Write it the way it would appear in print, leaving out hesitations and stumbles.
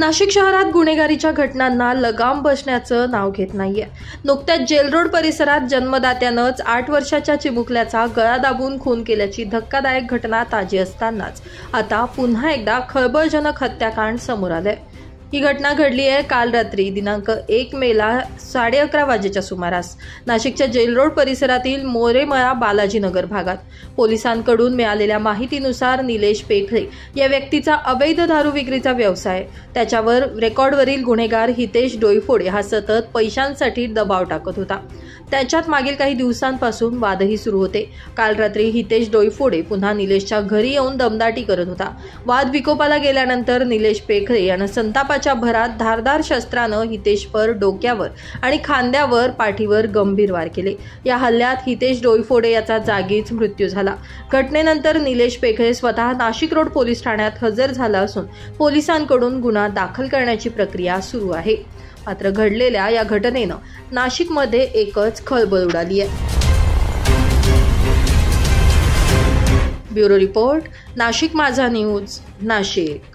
नाशिक शहरात गुन्हेगारीच्या घटनांना लगाम बसण्याचं नाव घेत नाहीये। नुकत्याच जेल रोड परिसरात जन्मदात्यानंच 8 वर्षाच्या चिमुकल्याचा गळा दाबून खून केल्याची धक्कादायक घटना ताजी असतानाच आता पुन्हा एकदा खळबळजनक हत्याकांड समोर आलंय। ही घटना घडली आहे काल रात्री दिनांक 1 मेला 11:30 वाजेच्या सुमारास नाशिकच्या जेल रोड परिसरातील मोरेमळा बालाजीनगर भागात। पोलिसांकडून मिळालेल्या माहितीनुसार निलेश पेखळे या व्यक्तीचा अवैध दारू विक्रीचा व्यवसाय, त्याच्यावर रेकॉर्डवरील गुन्हेगार हितेश डोईफोडे हा सतत पैशांसाठी दबाव टाकत होता। त्याच्यात मागील काही दिवसांपासून वादही सुरू होते। काल रात्री हितेश डोईफोडे पुन्हा निलेशच्या घरी येऊन दमदाटी करत होता। वाद विकोपाला गेल्यानंतर निलेश पेखळे यानं संतापाच्या भरात धारदार शस्त्रानं हितेशवर डोक्यावर आणि खांद्यावर पाठीवर गंभीर वार केले। या हल्ल्यात हितेश डोईफोडे याचा जागीच मृत्यू झाला। घटनेनंतर निलेश पेखळे स्वतः नाशिक रोड पोलीस ठाण्यात हजर झाला असून पोलिसांकडून गुन्हा दाखल करण्याची प्रक्रिया सुरू आहे। मात्र घडलेल्या या घटनेनं नाशिकमध्ये एकच खळबळ उडाली आहे। ब्युरो रिपोर्ट, नाशिक माझा न्यूज, नाशिक।